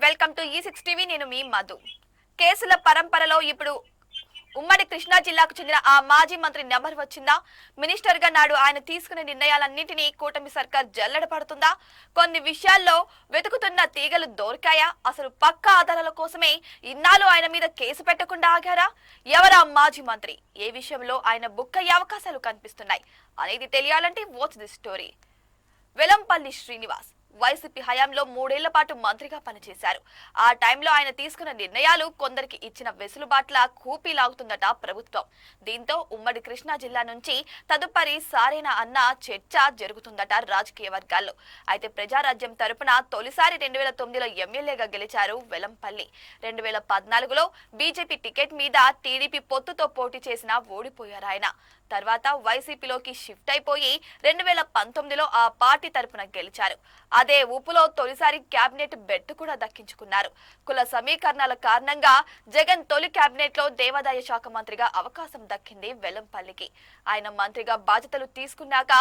Welcome to ఈ6 TV. నేను మీ మధు. కేసుల పరంపరలో ఇప్పుడు ఉమ్మడి కృష్ణా జిల్లాకు చెందిన ఆ మాజీ మంత్రి నెంబర్ వచ్చిందా? మినిస్టర్ గా నాడు ఆయన తీసుకునే నిర్ణయాలన్నింటినీ కూటమి సర్కార్ జల్లెడ పడుతుందా? కొన్ని విషయాల్లో వెతుకుతున్న తీగలు దొరికాయా? అసలు పక్కా ఆధారాల కోసమే ఇన్నాళ్ళు ఆయన మీద కేసు పెట్టకుండా ఆగారా? ఎవరా మాజీ మంత్రి? ఏ విషయంలో ఆయన బుక్కయ్యే అవకాశాలు కనిపిస్తున్నాయి అనేది తెలియాలంటే watch the story. Velampalli Srinivas YCP హయాంలో 3 ఏళ్ల పాటు మంత్రిగా పనిచేశారు. ఆ టైంలో ఆయన తీసుకున్న నిర్ణయాలు కొందరికి ఇచ్చిన వెసులుబాట్ల కూపీలాగుతుందట ప్రభుత్వం. దీంతో ఉమ్మడి కృష్ణా జిల్లా నుంచి తదుపరి సారేనా అన్న చర్చ జరుగుతుందట రాజకీయ వర్గాల్లో. అయితే ప్రజారాజ్యం తరపున తొలిసారి 2009లో ఎమ్మెల్యేగా గెలిచారు వెలంపల్లి. 2014లో బీజేపీ టికెట్ మీద టీడీపీ పొత్తుతో పోటీ చేసినా ఓడిపోయారు ఆయన. తర్వాత వైసీపీలోకి షిఫ్ట్ అయిపోయి 2019లో ఆ పార్టీ తరపున గెలిచారు. అదే ఊపులో తొలిసారి కేబినెట్ బెడ్ కూడా దక్కించుకున్నారు. కుల సమీకరణాల కారణంగా జగన్ తొలి కేబినెట్ లో దేవాదాయ శాఖ మంత్రిగా అవకాశం దక్కింది వెలంపల్లికి. ఆయన మంత్రిగా బాధ్యతలు తీసుకున్నాక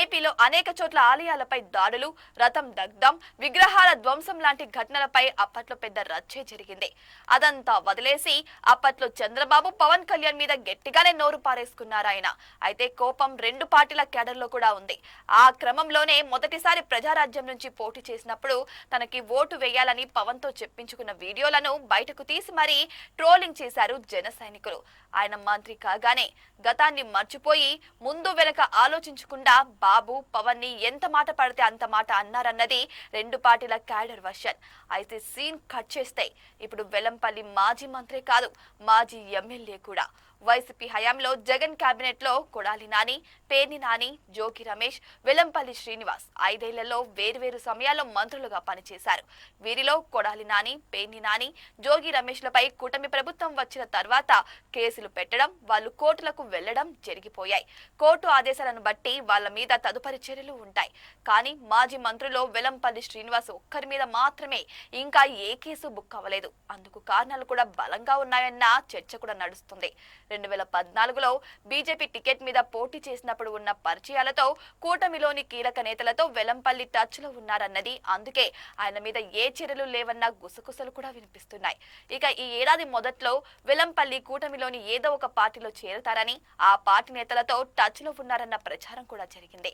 ఏపీలో అనేక చోట్ల ఆలయాలపై దాడులు, రథం దగ్ధం, విగ్రహాల ధ్వంసం లాంటి ఘటనలపై అప్పట్లో పెద్ద రచ్చే జరిగింది. అదంతా వదిలేసి అప్పట్లో చంద్రబాబు, పవన్ కళ్యాణ్ మీద గట్టిగానే నోరు పారేసుకున్నారు ఆయన. అయితే కోపం 2 పార్టీల కేడర్లో కూడా ఉంది. ఆ క్రమంలోనే మొదటిసారి ప్రజారాజ్యం నుంచి పోటీ చేసినప్పుడు తనకి ఓటు వేయాలని పవన్ తో చెప్పించుకున్న వీడియోలను బయటకు తీసి మరీ ట్రోలింగ్ చేశారు జన సైనికులు. ఆయన మంత్రి కాగానే గతాన్ని మర్చిపోయి ముందు వెనక ఆలోచించకుండా బాబు, పవన్ ని ఎంత మాట పడితే అంత మాట అన్నారన్నది 2 పార్టీల క్యాడర్ వర్షన్. అయితే సీన్ కట్ చేస్తే ఇప్పుడు వెలంపల్లి మాజీ మంత్రి కాదు, మాజీ ఎమ్మెల్యే కూడా. వైసీపీ హయాంలో జగన్ కేబినెట్ లో కొడాలి నాని, పేర్ని నాని, జోగి రమేష్, వెలంపల్లి శ్రీనివాస్ 5 ఏళ్లలో వేర్వేరు సమయాల్లో మంత్రులుగా పనిచేశారు. వీరిలో కొడాలి నాని, పేర్ని నాని, జోగి రమేష్లపై కూటమి ప్రభుత్వం వచ్చిన తర్వాత కేసులు పెట్టడం, వాళ్ళు కోర్టులకు వెళ్లడం జరిగిపోయాయి. కోర్టు ఆదేశాలను బట్టి వాళ్ళ మీద తదుపరి చర్యలు ఉంటాయి. కానీ మాజీ మంత్రులు వెలంపల్లి శ్రీనివాస్ ఒక్కరి మీద మాత్రమే ఇంకా ఏ కేసు బుక్ అవ్వలేదు. అందుకు కారణాలు కూడా బలంగా ఉన్నాయన్న చర్చ కూడా నడుస్తుంది. 2014లో బీజేపీ టికెట్ మీద పోటీ చేసినప్పుడు ఉన్న పరిచయాలతో కూటమిలోని కీలక నేతలతో వెలంపల్లి టచ్ లో ఉన్నారన్నది. అందుకే ఆయన మీద ఏ చర్యలు లేవన్న గుసగుసలు కూడా వినిపిస్తున్నాయి. ఇక ఈ ఏడాది మొదట్లో వెలంపల్లి కూటమిలోని ఏదో ఒక పార్టీలో చేరతారని, ఆ పార్టీ నేతలతో టచ్ లో ఉన్నారన్న ప్రచారం కూడా జరిగింది.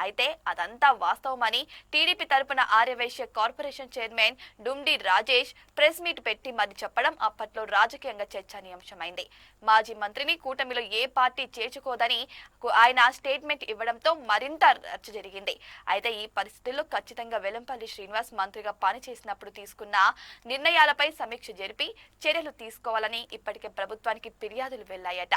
అయితే అదంతా వాస్తవమని టీడీపీ తరపున Aryavaishya corporation chairman Dumdi Rajesh press meet పెట్టి మరి చెప్పడం అప్పట్లో రాజకీయంగా చర్చనీయాంశమైంది. మాజీ మంత్రిని కూటమిలో ఏ పార్టీ చేర్చుకోదని ఆయన స్టేట్మెంట్ ఇవ్వడంతో మరింత రచ్చ జరిగింది. అయితే ఈ పరిస్థితుల్లో ఖచ్చితంగా వెలంపల్లి శ్రీనివాస్ మంత్రిగా పనిచేసినప్పుడు తీసుకున్న నిర్ణయాలపై సమీక్ష జరిపి చర్యలు తీసుకోవాలని ఇప్పటికే ప్రభుత్వానికి ఫిర్యాదులు వెళ్లాయట.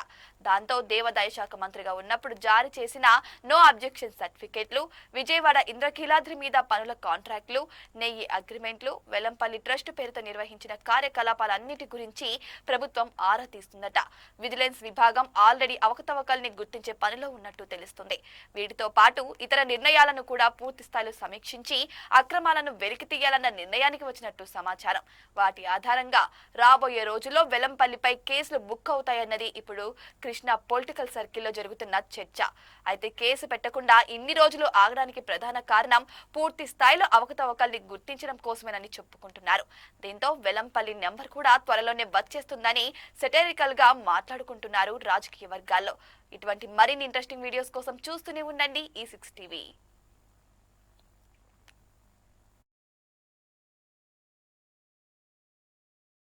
దాంతో దేవాదాయ శాఖ మంత్రిగా ఉన్నప్పుడు జారీ చేసిన నో అబ్జెక్షన్ సర్టిఫికెట్లు, విజయవాడ ఇంద్రకీలాద్రి మీద పనుల కాంట్రాక్టులు, నెయ్యి అగ్రిమెంట్లు, వెలంపల్లి ట్రస్ట్ పేరుతో నిర్వహించిన కార్యకలాపాలన్నిటి గురించి ప్రభుత్వం ఆరా తీస్తుందట. విజిలెన్స్ విభాగం ఆల్రెడీ అవకతవకల్ని గుర్తించే పనిలో ఉన్నట్టు తెలుస్తుంది. వీటితో పాటు ఇతర నిర్ణయాలను కూడా పూర్తి స్థాయిలో సమీక్షించి అక్రమాలను వెలికి తీయాలన్న నిర్ణయానికి వచ్చినట్టు సమాచారం. వాటి ఆధారంగా రాబోయే రోజుల్లో వెలంపల్లిపై కేసులు బుక్ అవుతాయన్నది ఇప్పుడు కృష్ణా పొలిటికల్ సర్కిల్లో జరుగుతున్న చర్చ. అయితే కేసు పెట్టకుండా ఇన్ని రోజులు ఆగడానికి ప్రధాన కారణం పూర్తి స్థాయిలో అవకతవకల్ని గుర్తించడం కోసమేనని చెప్పుకుంటున్నారు. దీంతో వెలంపల్లి నెంబర్ కూడా త్వరలోనే వచ్చేస్తుందని సెటరికల్ గా మాట్లాడుకుంటున్నారు రాజకీయ వర్గాల్లో. ఇటువంటి మరిన్ని ఇంట్రెస్టింగ్ వీడియోస్ కోసం చూస్తూనే ఉండండి ఈ6 టీవీ.